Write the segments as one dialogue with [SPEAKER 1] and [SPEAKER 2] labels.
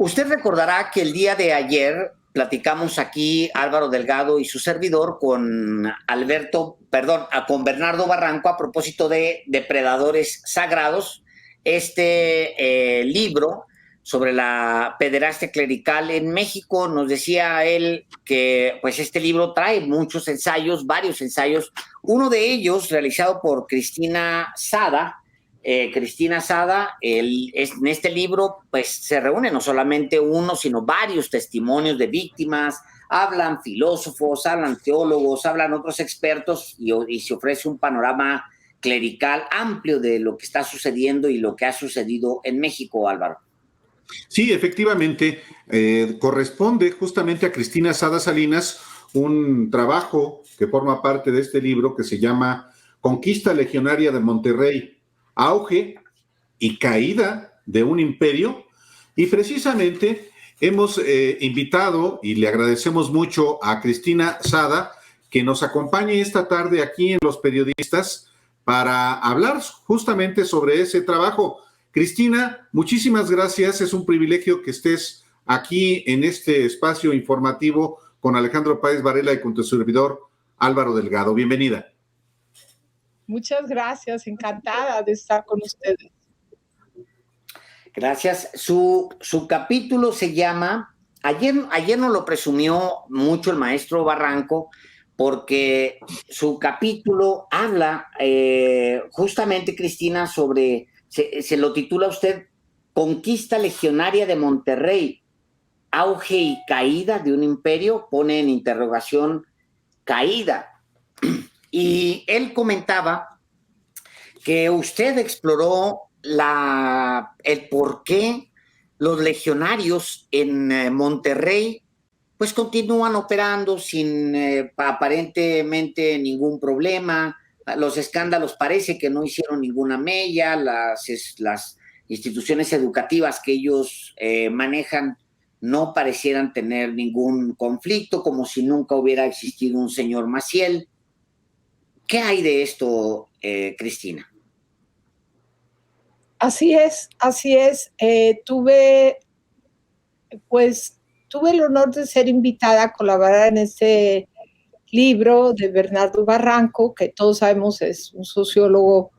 [SPEAKER 1] Usted recordará que el día de ayer platicamos aquí, Álvaro Delgado y su servidor, con Bernardo Barranco a propósito de Depredadores Sagrados, libro sobre la pederastia clerical en México. Nos decía él que pues este libro trae muchos ensayos, varios ensayos, uno de ellos realizado por Cristina Sada. Cristina Sada, en este libro pues se reúne no solamente uno, sino varios testimonios de víctimas, hablan filósofos, hablan teólogos, hablan otros expertos y se ofrece un panorama clerical amplio de lo que está sucediendo y lo que ha sucedido en México, Álvaro.
[SPEAKER 2] Sí, efectivamente, corresponde justamente a Cristina Sada Salinas un trabajo que forma parte de este libro que se llama Conquista Legionaria de Monterrey, auge y caída de un imperio, y precisamente hemos invitado, y le agradecemos mucho a Cristina Sada, que nos acompañe esta tarde aquí en Los Periodistas para hablar justamente sobre ese trabajo. Cristina, muchísimas gracias, es un privilegio que estés aquí en este espacio informativo con Alejandro Páez Varela y con tu servidor Álvaro Delgado. Bienvenida.
[SPEAKER 3] Muchas gracias, encantada de estar con ustedes.
[SPEAKER 1] Gracias. Su capítulo se llama, ayer nos lo presumió mucho el maestro Barranco, porque su capítulo habla justamente, Cristina, sobre, se lo titula usted, Conquista Legionaria de Monterrey, auge y caída de un imperio, pone en interrogación caída. Y él comentaba que usted exploró el por qué los legionarios en Monterrey pues continúan operando sin aparentemente ningún problema. Los escándalos parece que no hicieron ninguna mella, las instituciones educativas que ellos manejan no parecieran tener ningún conflicto, como si nunca hubiera existido un señor Maciel. ¿Qué hay de esto, Cristina?
[SPEAKER 3] Así es. Tuve el honor de ser invitada a colaborar en este libro de Bernardo Barranco, que todos sabemos es un sociólogo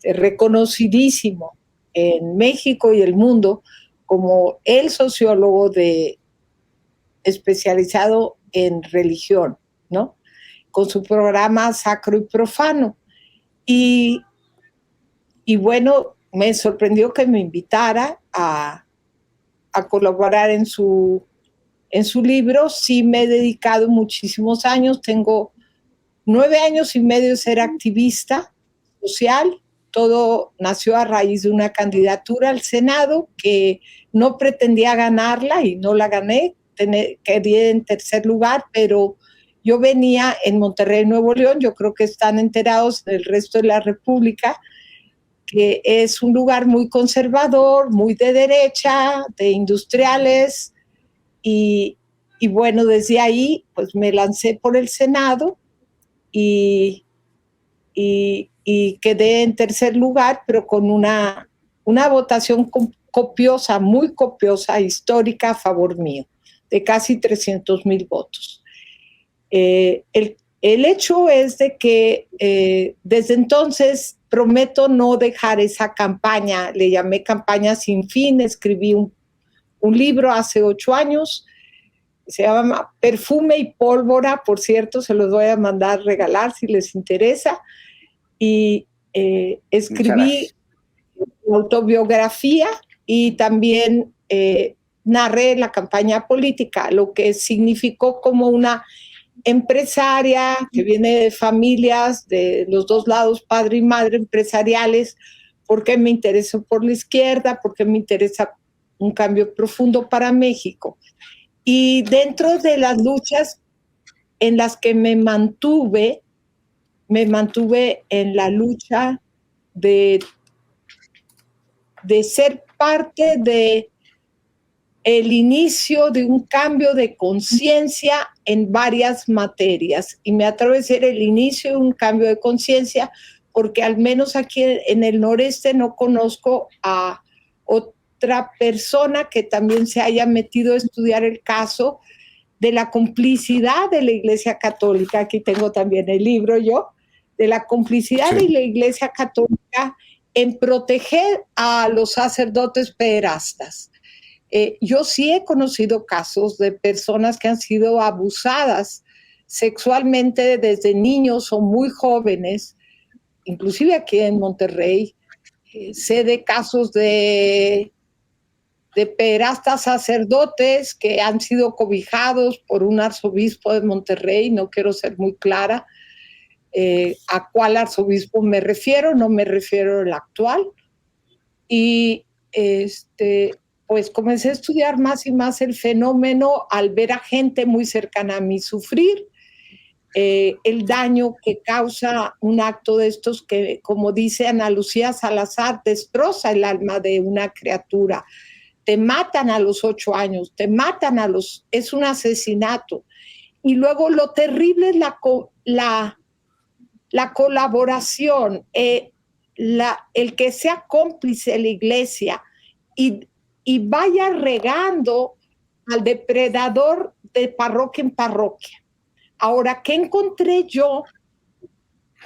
[SPEAKER 3] reconocidísimo en México y el mundo como el sociólogo especializado en religión, ¿no? Con su programa Sacro y Profano. Y bueno, me sorprendió que me invitara a colaborar en su libro. Sí, me he dedicado muchísimos años, tengo 9 años y medio de ser activista social. Todo nació a raíz de una candidatura al Senado que no pretendía ganarla y no la gané, quedé en tercer lugar, pero yo venía en Monterrey, Nuevo León. Yo creo que están enterados del resto de la República, que es un lugar muy conservador, muy de derecha, de industriales, y bueno, desde ahí pues me lancé por el Senado y quedé en tercer lugar, pero con una votación copiosa, muy copiosa, histórica a favor mío, de casi 300,000 votos. El hecho es de que desde entonces prometo no dejar esa campaña. Le llamé Campaña Sin Fin. Escribí un libro hace 8 años, se llama Perfume y Pólvora, por cierto, se los voy a mandar regalar si les interesa. Y escribí autobiografía y también narré la campaña política, lo que significó como una empresaria que viene de familias de los dos lados, padre y madre, empresariales. ¿Por qué me interesó por la izquierda? ¿Por qué me interesa un cambio profundo para México? Y dentro de las luchas en las que me mantuve en la lucha de ser parte de el inicio de un cambio de conciencia en varias materias. Y me atrevo a decir el inicio de un cambio de conciencia porque al menos aquí en el noreste no conozco a otra persona que también se haya metido a estudiar el caso de la complicidad de la Iglesia Católica. Aquí tengo también el libro yo, de la complicidad de la Iglesia Católica en proteger a los sacerdotes pederastas. Yo sí he conocido casos de personas que han sido abusadas sexualmente desde niños o muy jóvenes, inclusive aquí en Monterrey. Sé de casos de pederastas sacerdotes que han sido cobijados por un arzobispo de Monterrey. No quiero ser muy clara a cuál arzobispo me refiero, no me refiero al actual. Y pues comencé a estudiar más y más el fenómeno al ver a gente muy cercana a mí sufrir, el daño que causa un acto de estos que, como dice Ana Lucía Salazar, destroza el alma de una criatura. Te matan a los 8 años, te matan es un asesinato. Y luego lo terrible es la colaboración, el que sea cómplice de la iglesia y vaya regando al depredador de parroquia en parroquia. Ahora, ¿qué encontré yo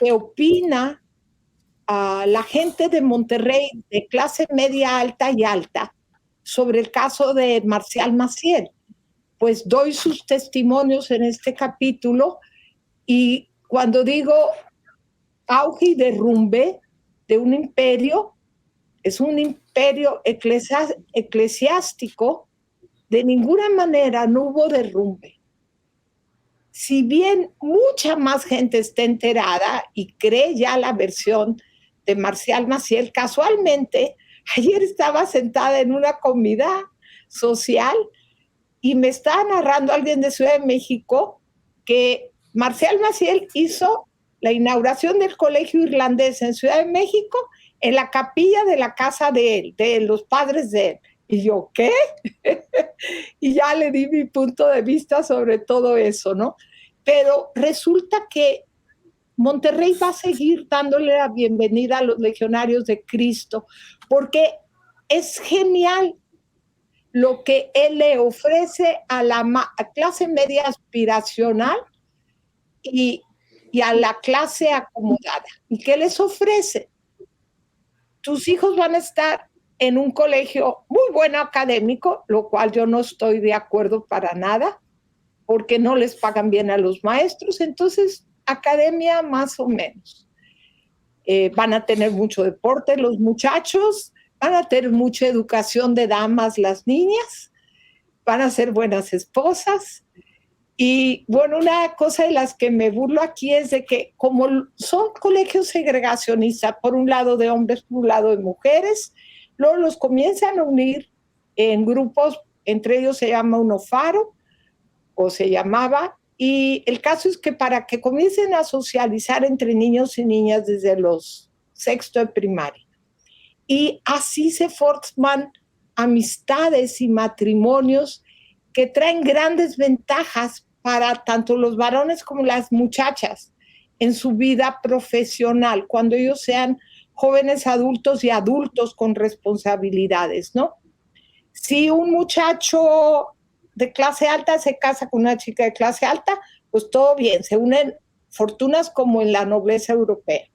[SPEAKER 3] que opina a la gente de Monterrey de clase media, alta y alta sobre el caso de Marcial Maciel? Pues doy sus testimonios en este capítulo, y cuando digo auge y derrumbe de un imperio, es un imperio eclesiástico, de ninguna manera no hubo derrumbe. Si bien mucha más gente está enterada y cree ya la versión de Marcial Maciel, casualmente ayer estaba sentada en una comida social y me estaba narrando alguien de Ciudad de México que Marcial Maciel hizo la inauguración del colegio irlandés en Ciudad de México en la capilla de la casa de él, de los padres de él. Y yo, ¿qué? Y ya le di mi punto de vista sobre todo eso, ¿no? Pero resulta que Monterrey va a seguir dándole la bienvenida a los legionarios de Cristo, porque es genial lo que él le ofrece a la clase media aspiracional y a la clase acomodada. ¿Y qué les ofrece? Tus hijos van a estar en un colegio muy bueno académico, lo cual yo no estoy de acuerdo para nada, porque no les pagan bien a los maestros. Entonces, academia más o menos. Van a tener mucho deporte los muchachos, van a tener mucha educación de damas las niñas, van a ser buenas esposas. Y bueno, una cosa de las que me burlo aquí es de que como son colegios segregacionistas, por un lado de hombres, por un lado de mujeres, luego los comienzan a unir en grupos, entre ellos se llama uno Faro, o se llamaba, y el caso es que para que comiencen a socializar entre niños y niñas desde los 6º de primaria. Y así se forman amistades y matrimonios que traen grandes ventajas para tanto los varones como las muchachas en su vida profesional, cuando ellos sean jóvenes adultos y adultos con responsabilidades, ¿no? Si un muchacho de clase alta se casa con una chica de clase alta, pues todo bien, se unen fortunas como en la nobleza europea.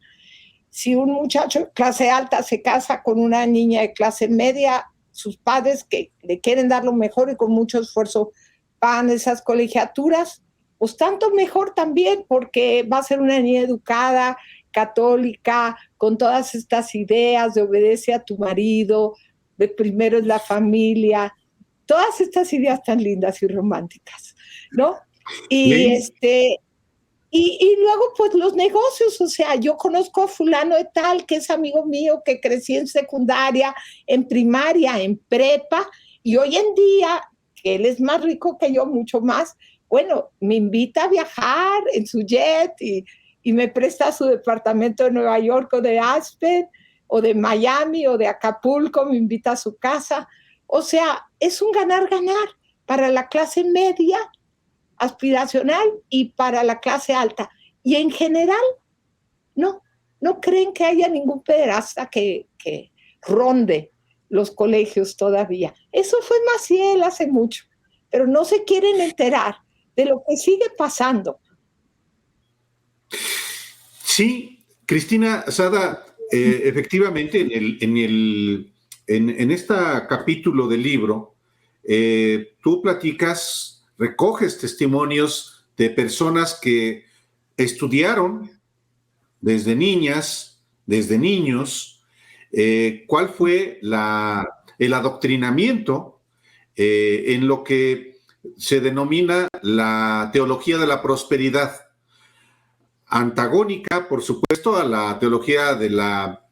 [SPEAKER 3] Si un muchacho de clase alta se casa con una niña de clase media, sus padres que le quieren dar lo mejor y con mucho esfuerzo pagan esas colegiaturas, pues tanto mejor también, porque va a ser una niña educada, católica, con todas estas ideas de obedece a tu marido, de primero es la familia, todas estas ideas tan lindas y románticas, ¿no? Y y luego, pues, los negocios, o sea, yo conozco a fulano de tal, que es amigo mío, que crecí en secundaria, en primaria, en prepa, y hoy en día, que él es más rico que yo, mucho más, bueno, me invita a viajar en su jet y me presta su departamento de Nueva York o de Aspen, o de Miami, o de Acapulco, me invita a su casa. O sea, es un ganar-ganar para la clase media, aspiracional, y para la clase alta. Y en general, no creen que haya ningún pederasta que ronde los colegios todavía. Eso fue Maciel hace mucho, pero no se quieren enterar de lo que sigue pasando.
[SPEAKER 2] Sí, Cristina Sada, efectivamente, en este capítulo del libro, tú recoges testimonios de personas que estudiaron desde niñas, desde niños, cuál fue el adoctrinamiento en lo que se denomina la teología de la prosperidad, antagónica, por supuesto, a la teología de la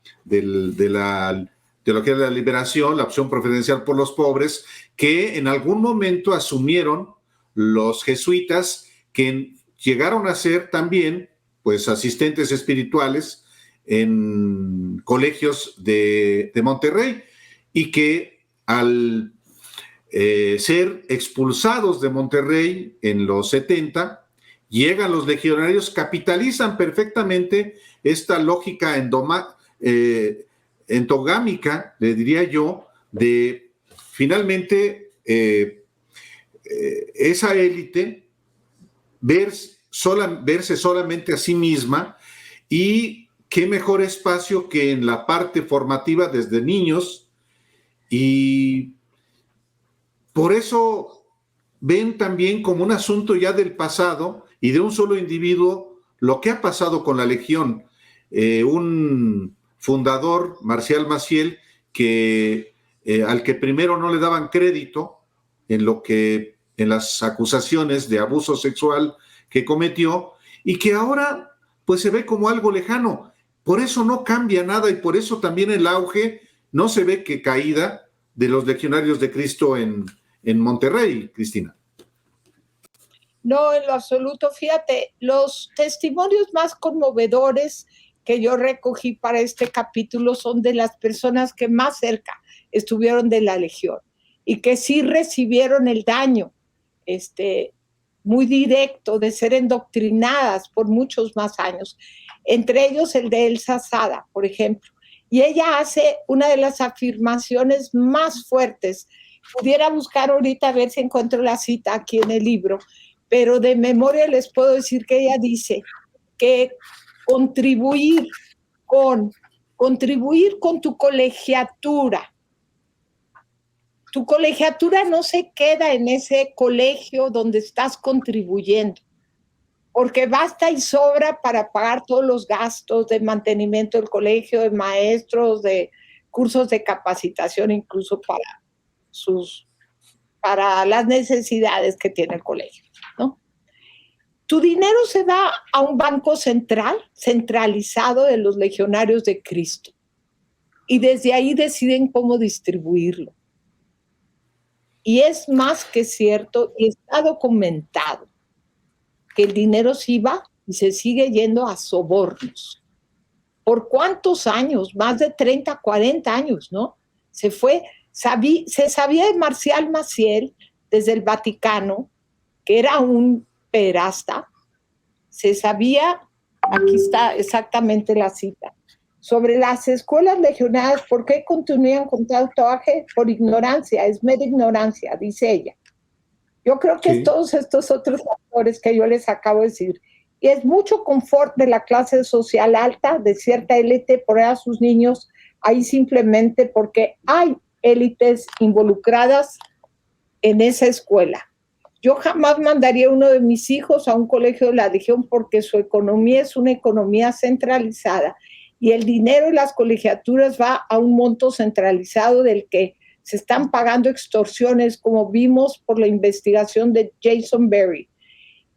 [SPEAKER 2] teología de la liberación, la opción preferencial por los pobres, que en algún momento asumieron los jesuitas, que llegaron a ser también, pues, asistentes espirituales en colegios de Monterrey, y que al ser expulsados de Monterrey en los 70, llegan los legionarios, capitalizan perfectamente esta lógica endogámica, le diría yo, de finalmente esa élite verse solamente a sí misma, y qué mejor espacio que en la parte formativa desde niños, y por eso ven también como un asunto ya del pasado y de un solo individuo lo que ha pasado con la Legión. Un fundador, Marcial Maciel, al que primero no le daban crédito en las acusaciones de abuso sexual que cometió, y que ahora pues se ve como algo lejano. Por eso no cambia nada, y por eso también el auge no se ve que caída de los legionarios de Cristo en Monterrey, Cristina.
[SPEAKER 3] No, en lo absoluto. Fíjate, los testimonios más conmovedores que yo recogí para este capítulo son de las personas que más cerca estuvieron de la Legión y que sí recibieron el daño muy directo de ser endoctrinadas por muchos más años. Entre ellos el de Elsa Sada, por ejemplo. Y ella hace una de las afirmaciones más fuertes. Pudiera buscar ahorita a ver si encuentro la cita aquí en el libro, pero de memoria les puedo decir que ella dice que contribuir con tu colegiatura. Tu colegiatura no se queda en ese colegio donde estás contribuyendo, porque basta y sobra para pagar todos los gastos de mantenimiento del colegio, de maestros, de cursos de capacitación, incluso para las necesidades que tiene el colegio, ¿no? Tu dinero se va a un banco centralizado de los legionarios de Cristo, y desde ahí deciden cómo distribuirlo. Y es más que cierto, y está documentado, que el dinero se va y se sigue yendo a sobornos. ¿Por cuántos años? Más de 30, 40 años, ¿no? Se sabía de Marcial Maciel desde el Vaticano, que era un pederasta. Se sabía, aquí está exactamente la cita, sobre las escuelas legionarias. ¿Por qué continúan con tatuaje? Por ignorancia, es mera ignorancia, dice ella. Yo creo que sí, es todos estos otros factores que yo les acabo de decir. Y es mucho confort de la clase social alta, de cierta élite, poner a sus niños ahí simplemente porque hay élites involucradas en esa escuela. Yo jamás mandaría a uno de mis hijos a un colegio de la Legión, porque su economía es una economía centralizada, y el dinero de las colegiaturas va a un monto centralizado del que se están pagando extorsiones, como vimos por la investigación de Jason Berry.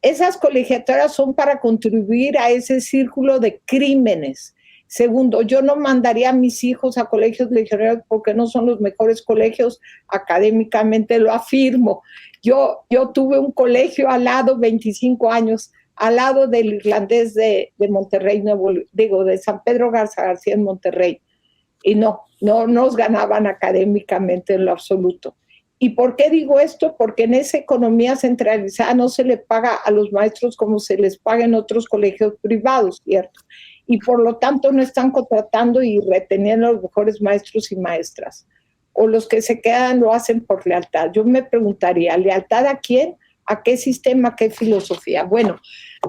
[SPEAKER 3] Esas colegiaturas son para contribuir a ese círculo de crímenes. Segundo, yo no mandaría a mis hijos a colegios legionarios porque no son los mejores colegios, académicamente lo afirmo. Yo tuve un colegio al lado, 25 años, al lado del irlandés de Monterrey, de San Pedro Garza García en Monterrey, y no nos ganaban académicamente en lo absoluto. ¿Y por qué digo esto? Porque en esa economía centralizada no se le paga a los maestros como se les paga en otros colegios privados, ¿cierto? Y por lo tanto no están contratando y reteniendo a los mejores maestros y maestras. o los que se quedan lo hacen por lealtad. Yo me preguntaría, ¿lealtad a quién? ¿A qué sistema? ¿A qué filosofía? Bueno,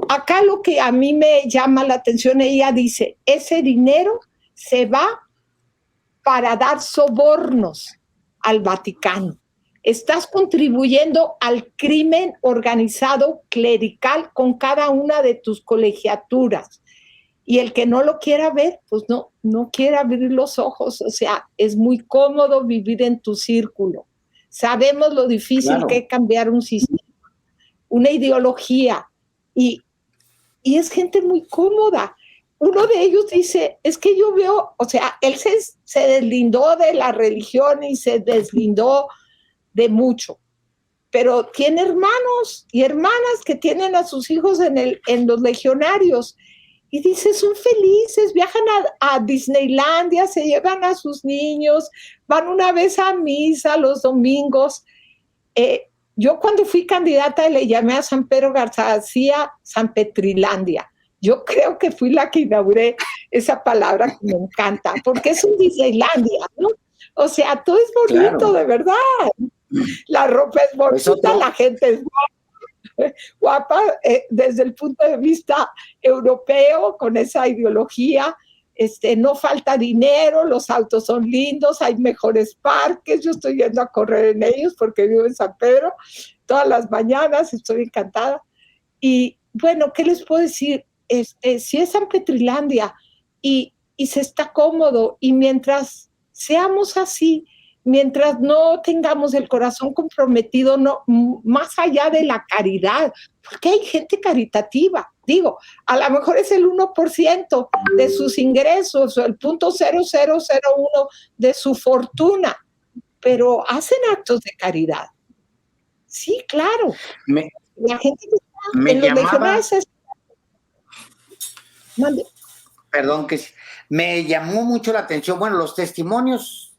[SPEAKER 3] acá lo que a mí me llama la atención, ella dice, ese dinero se va para dar sobornos al Vaticano. Estás contribuyendo al crimen organizado clerical con cada una de tus colegiaturas. Y el que no lo quiera ver, pues no quiere abrir los ojos. O sea, es muy cómodo vivir en tu círculo. Sabemos lo difícil que es cambiar un sistema, una ideología, y es gente muy cómoda. Uno de ellos dice, es que yo veo, o sea, él se deslindó de la religión y se deslindó de mucho, pero tiene hermanos y hermanas que tienen a sus hijos en los legionarios, y dice, son felices, viajan a Disneylandia, se llevan a sus niños, van una vez a misa los domingos. Yo cuando fui candidata le llamé a San Pedro García San Petrilandia. Yo creo que fui la que inauguré esa palabra que me encanta, porque es un Disneylandia, ¿no? O sea, todo es bonito, claro. De verdad. La ropa es bonita, la gente es guapa desde el punto de vista europeo, con esa ideología. No falta dinero, los autos son lindos, hay mejores parques. Yo estoy yendo a correr en ellos porque vivo en San Pedro todas las mañanas, estoy encantada. Y bueno, ¿qué les puedo decir? Si es San Petrilandia y se está cómodo, y mientras seamos así, mientras no tengamos el corazón comprometido, más allá de la caridad, porque hay gente caritativa, digo, a lo mejor es el 1% de sus ingresos o el 0.0001 de su fortuna, pero hacen actos de caridad. Sí, claro. La gente que está en los legionarios es...
[SPEAKER 1] Perdón, que me llamó mucho la atención. Bueno, los testimonios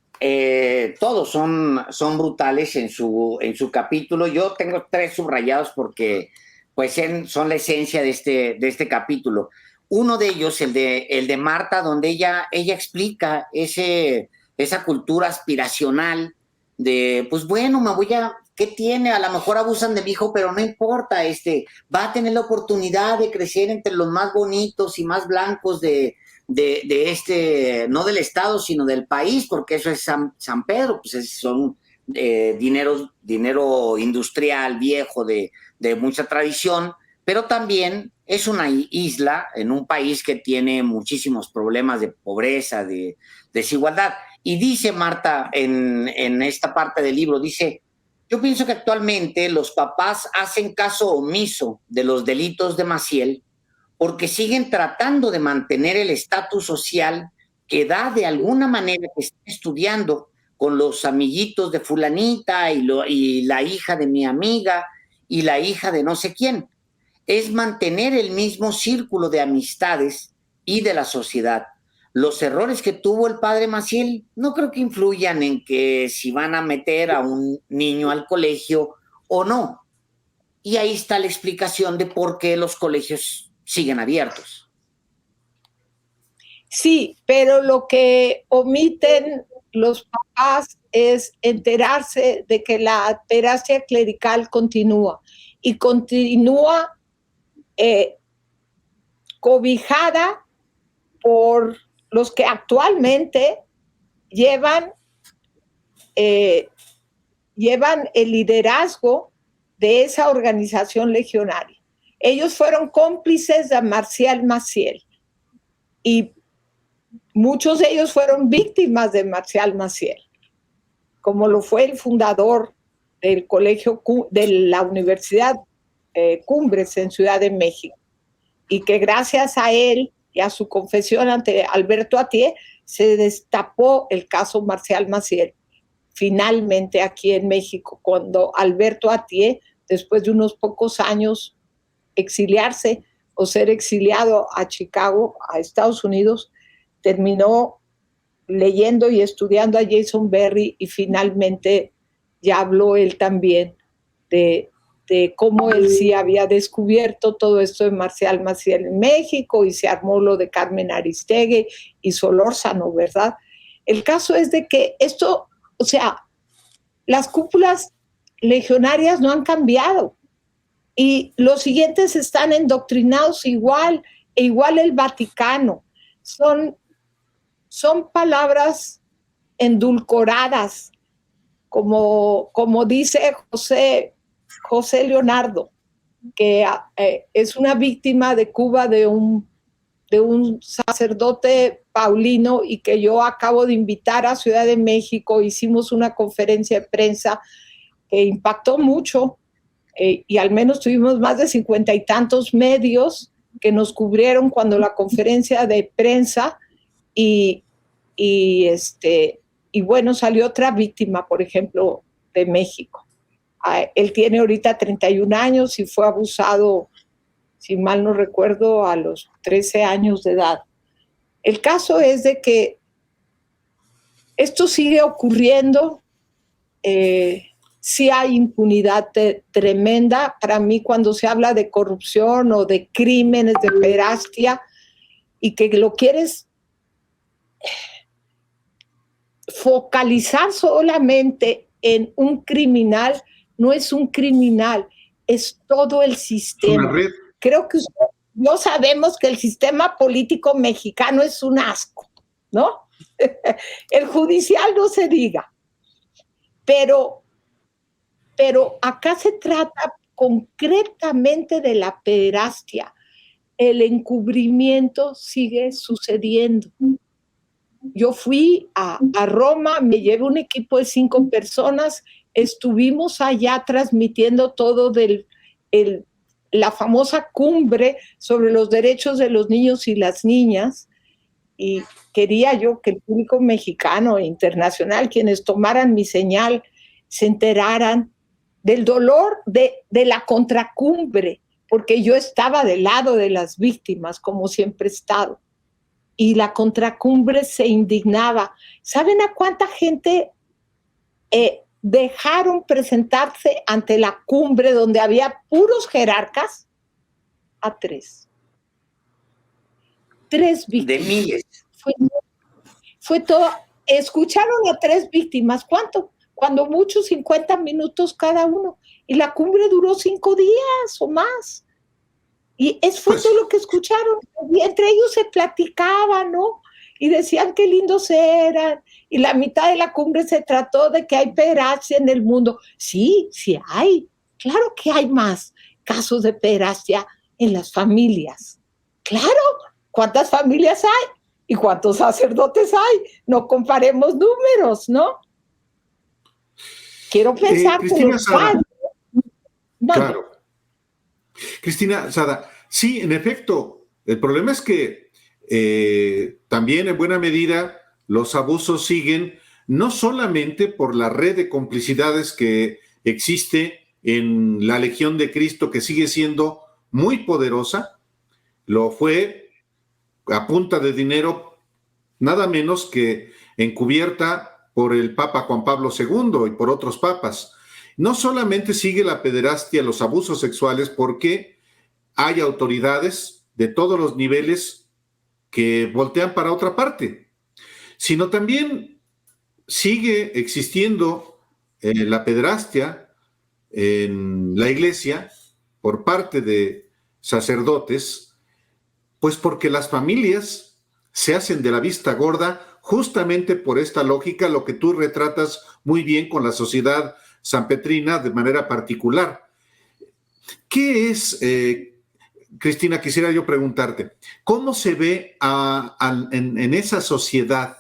[SPEAKER 1] todos son brutales en su capítulo. Yo tengo 3 subrayados porque pues son la esencia de este capítulo. Uno de ellos, el de Marta, donde ella explica esa cultura aspiracional de, pues bueno, ¿qué tiene? A lo mejor abusan de mi hijo, pero no importa, va a tener la oportunidad de crecer entre los más bonitos y más blancos de no del estado, sino del país, porque eso es San Pedro, pues son dinero industrial viejo de mucha tradición, pero también es una isla en un país que tiene muchísimos problemas de pobreza, de desigualdad. Y dice Marta en esta parte del libro, dice, yo pienso que actualmente los papás hacen caso omiso de los delitos de Maciel porque siguen tratando de mantener el estatus social que da de alguna manera que está estudiando con los amiguitos de fulanita y la hija de mi amiga y la hija de no sé quién. Es mantener el mismo círculo de amistades y de la sociedad. Los errores que tuvo el padre Maciel no creo que influyan en que si van a meter a un niño al colegio o no. Y ahí está la explicación de por qué los colegios siguen abiertos.
[SPEAKER 3] Sí, pero lo que omiten los papás es enterarse de que la pederastia clerical continúa y continúa cobijada por los que actualmente llevan el liderazgo de esa organización legionaria. Ellos fueron cómplices de Marcial Maciel y muchos de ellos fueron víctimas de Marcial Maciel, como lo fue el fundador del colegio de la Universidad Cumbres en Ciudad de México, y que gracias a él y a su confesión ante Alberto Atié se destapó el caso Marcial Maciel. Finalmente aquí en México, cuando Alberto Atié, después de unos pocos años exiliarse o ser exiliado a Chicago, a Estados Unidos, terminó leyendo y estudiando a Jason Berry y finalmente ya habló él también de cómo él sí había descubierto todo esto de Marcial Maciel en México, y se armó lo de Carmen Aristegui y Solórzano, ¿verdad? El caso es de que esto, O sea, las cúpulas legionarias no han cambiado y los siguientes están endoctrinados igual, e igual el Vaticano. Son palabras endulcoradas, como dice José Leonardo, que es una víctima de Cuba de un sacerdote paulino y que yo acabo de invitar a Ciudad de México. Hicimos una conferencia de prensa que impactó mucho y al menos tuvimos más de 50 y tantos medios que nos cubrieron cuando la conferencia de prensa y bueno, salió otra víctima, por ejemplo, de México. Él tiene ahorita 31 años y fue abusado, si mal no recuerdo, a los 13 años de edad. El caso es de que esto sigue ocurriendo, sí hay impunidad tremenda. Para mí, cuando se habla de corrupción o de crímenes de pederastia y que lo quieres focalizar solamente en un criminal, no es un criminal, es todo el sistema.
[SPEAKER 2] Una red.
[SPEAKER 3] Creo que no sabemos que el sistema político mexicano es un asco, ¿no? El judicial no se diga. Pero acá se trata concretamente de la pederastia. El encubrimiento sigue sucediendo. Yo fui a Roma, me llevé un equipo de 5 personas, estuvimos allá transmitiendo todo la famosa cumbre sobre los derechos de los niños y las niñas, y quería yo que el público mexicano e internacional, quienes tomaran mi señal, se enteraran del dolor de la contracumbre, porque yo estaba del lado de las víctimas, como siempre he estado. Y la contracumbre se indignaba. ¿Saben a cuánta gente dejaron presentarse ante la cumbre donde había puros jerarcas? A 3. 3 víctimas.
[SPEAKER 1] De miles.
[SPEAKER 3] Fue todo. Escucharon a 3 víctimas. ¿Cuánto? Cuando mucho, 50 minutos cada uno. Y la cumbre duró 5 días o más. Y eso fue todo lo que escucharon. Y entre ellos se platicaban, ¿no? Y decían qué lindos eran. Y la mitad de la cumbre se trató de que hay pederastia en el mundo. Sí, sí hay. Claro que hay más casos de pederastia en las familias. Claro, ¿cuántas familias hay? ¿Y cuántos sacerdotes hay? No comparemos números, ¿no? Quiero pensar
[SPEAKER 2] Cristina Sada.
[SPEAKER 3] Claro.
[SPEAKER 2] Cristina Sada, sí, en efecto, el problema es que también en buena medida los abusos siguen, no solamente por la red de complicidades que existe en la Legión de Cristo, que sigue siendo muy poderosa, lo fue a punta de dinero, nada menos que encubierta por el Papa Juan Pablo II y por otros papas. No solamente sigue la pederastia, los abusos sexuales, porque hay autoridades de todos los niveles que voltean para otra parte, sino también sigue existiendo la pederastia en la iglesia por parte de sacerdotes, pues porque las familias se hacen de la vista gorda justamente por esta lógica, lo que tú retratas muy bien con la sociedad sanpetrina de manera particular. ¿Qué es, Cristina, quisiera yo preguntarte, cómo se ve en esa sociedad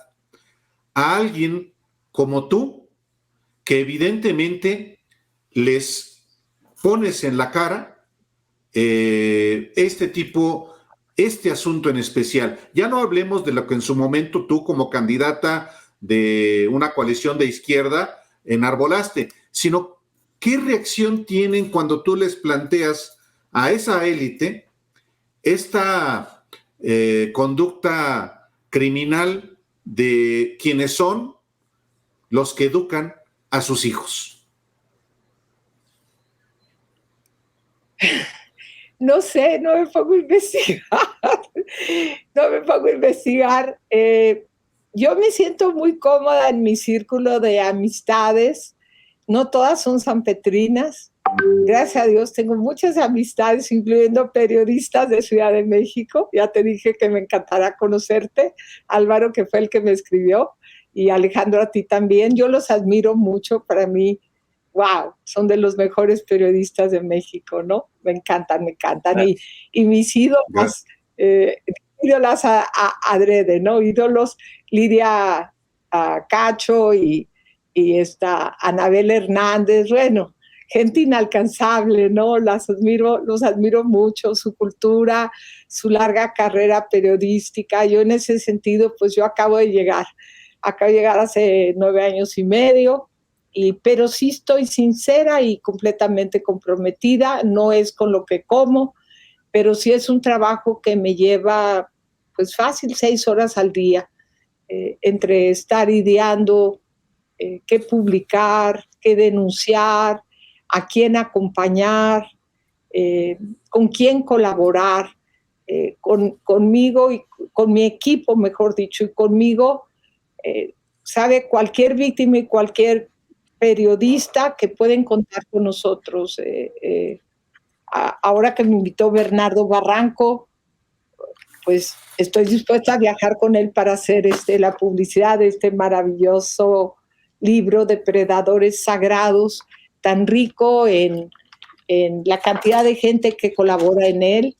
[SPEAKER 2] a alguien como tú, que evidentemente les pones en la cara este asunto en especial? Ya no hablemos de lo que en su momento tú, como candidata de una coalición de izquierda, enarbolaste, sino qué reacción tienen cuando tú les planteas a esa élite esta conducta criminal de quienes son los que educan a sus hijos.
[SPEAKER 3] No sé, no me pongo a investigar. yo me siento muy cómoda en mi círculo de amistades. No todas son sanpetrinas. Gracias a Dios tengo muchas amistades, incluyendo periodistas de Ciudad de México. Ya te dije que me encantará conocerte. Álvaro, que fue el que me escribió, y Alejandro, a ti también. Yo los admiro mucho. Para mí, wow, son de los mejores periodistas de México, ¿no? Me encantan, me encantan. Y mis ídolos, ídolas adrede, ¿no? Ídolos, Lidia Cacho y esta Anabel Hernández, bueno, gente inalcanzable, ¿no? Los admiro mucho, su cultura, su larga carrera periodística. Yo en ese sentido, pues yo acabo de llegar hace 9 años y medio, pero sí estoy sincera y completamente comprometida. No es con lo que como, pero sí es un trabajo que me lleva, pues fácil, 6 horas al día, entre estar ideando qué publicar, qué denunciar, a quién acompañar, con quién colaborar, conmigo y con mi equipo, mejor dicho, y conmigo, sabe cualquier víctima y cualquier periodista que pueden contar con nosotros. Ahora que me invitó Bernardo Barranco, pues estoy dispuesta a viajar con él para hacer la publicidad de este maravilloso libro, Depredadores Sagrados, tan rico en la cantidad de gente que colabora en él,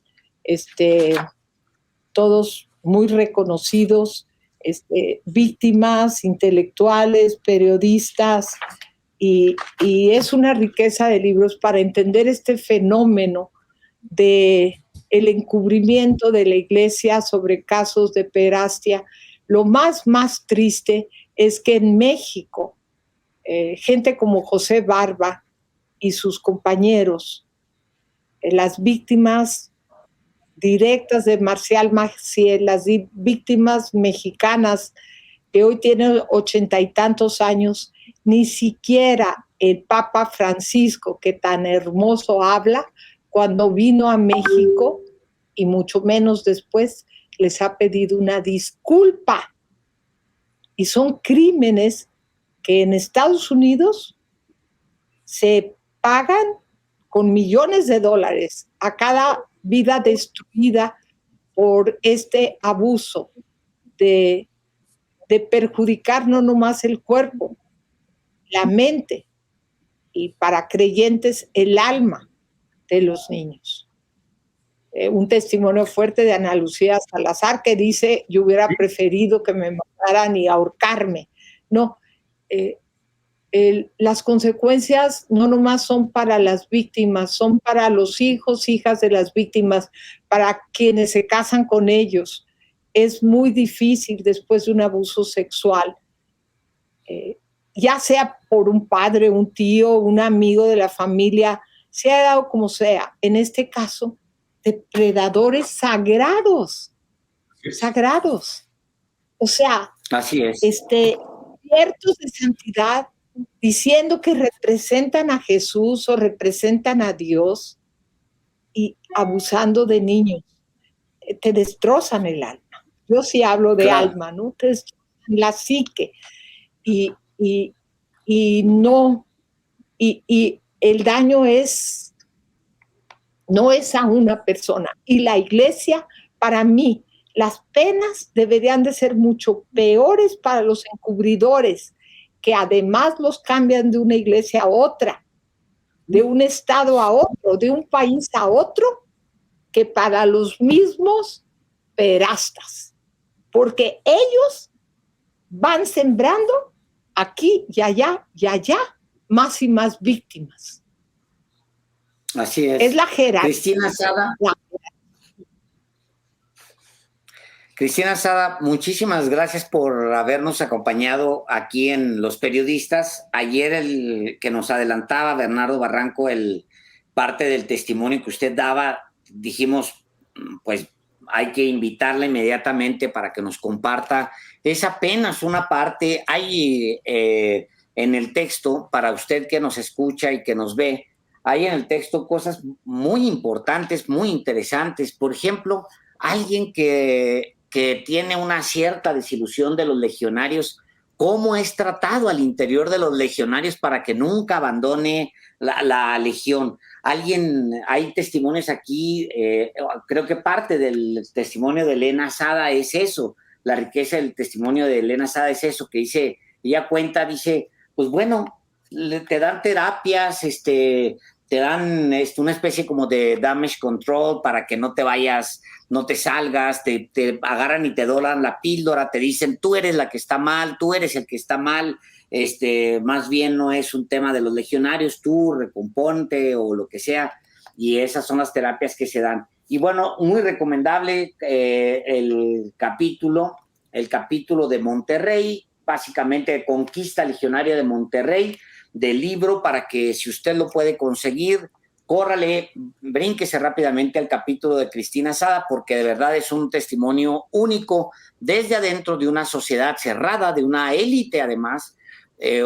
[SPEAKER 3] todos muy reconocidos, víctimas, intelectuales, periodistas, y es una riqueza de libros para entender este fenómeno de el encubrimiento de la Iglesia sobre casos de pederastia. Lo más triste es que en México, gente como José Barba y sus compañeros, las víctimas directas de Marcial Maciel, las víctimas mexicanas que hoy tienen 80 y tantos años, ni siquiera el Papa Francisco, que tan hermoso habla, cuando vino a México, y mucho menos después, les ha pedido una disculpa. Y son crímenes que en Estados Unidos se pagan con millones de dólares a cada vida destruida por este abuso de perjudicar no nomás el cuerpo, la mente, y para creyentes el alma de los niños. Un testimonio fuerte de Ana Lucía Salazar, que dice: yo hubiera preferido que me mataran y ahorcarme. No, las consecuencias no nomás son para las víctimas, son para los hijos, hijas de las víctimas, para quienes se casan con ellos. Es muy difícil después de un abuso sexual, ya sea por un padre, un tío, un amigo de la familia, se ha dado como sea. En este caso, depredadores sagrados, sagrados. O sea,
[SPEAKER 1] así es.
[SPEAKER 3] Ciertos de santidad, diciendo que representan a Jesús o representan a Dios, y abusando de niños. Te destrozan el alma. Yo sí hablo de alma, ¿no? Te destrozan la psique. Y el daño no es a una persona. Y la Iglesia, para mí, las penas deberían de ser mucho peores para los encubridores, que además los cambian de una iglesia a otra, de un estado a otro, de un país a otro, que para los mismos pederastas, porque ellos van sembrando aquí y allá más y más víctimas.
[SPEAKER 1] Así es.
[SPEAKER 3] Es la jerarquía.
[SPEAKER 1] Cristina Sada, muchísimas gracias por habernos acompañado aquí en Los Periodistas. Ayer el que nos adelantaba Bernardo Barranco, parte del testimonio que usted daba, dijimos, pues hay que invitarla inmediatamente para que nos comparta. Es apenas una parte. Hay en el texto, para usted que nos escucha y que nos ve, hay en el texto cosas muy importantes, muy interesantes. Por ejemplo, alguien que que tiene una cierta desilusión de los legionarios, cómo es tratado al interior de los legionarios para que nunca abandone la legión. Hay testimonios aquí, creo que parte del testimonio de Elena Sada es eso, la riqueza del testimonio de Elena Sada es eso, que dice, ella cuenta, dice, pues bueno, te dan terapias, te dan una especie como de damage control para que no te vayas, no te salgas, te agarran y te doran la píldora, te dicen, tú eres la que está mal, tú eres el que está mal, más bien no es un tema de los legionarios, tú recomponte o lo que sea, y esas son las terapias que se dan. Y bueno, muy recomendable el capítulo de Monterrey, básicamente Conquista Legionaria de Monterrey, del libro, para que si usted lo puede conseguir, córrale, brínquese rápidamente al capítulo de Cristina Sada, porque de verdad es un testimonio único desde adentro de una sociedad cerrada, de una élite además,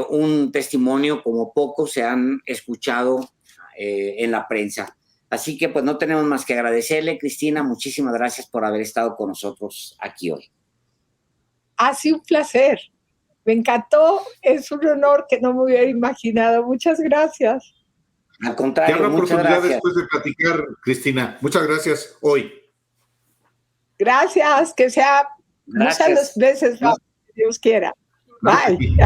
[SPEAKER 1] un testimonio como pocos se han escuchado en la prensa. Así que pues no tenemos más que agradecerle, Cristina, muchísimas gracias por haber estado con nosotros aquí hoy.
[SPEAKER 3] Ha sido un placer. Me encantó, es un honor que no me hubiera imaginado. Muchas gracias.
[SPEAKER 1] Al contrario,
[SPEAKER 2] te habrá
[SPEAKER 1] muchas
[SPEAKER 2] oportunidad
[SPEAKER 1] gracias.
[SPEAKER 2] Después de platicar, Cristina. Muchas gracias hoy.
[SPEAKER 3] Gracias, que sea muchas veces, Dios quiera. Bye.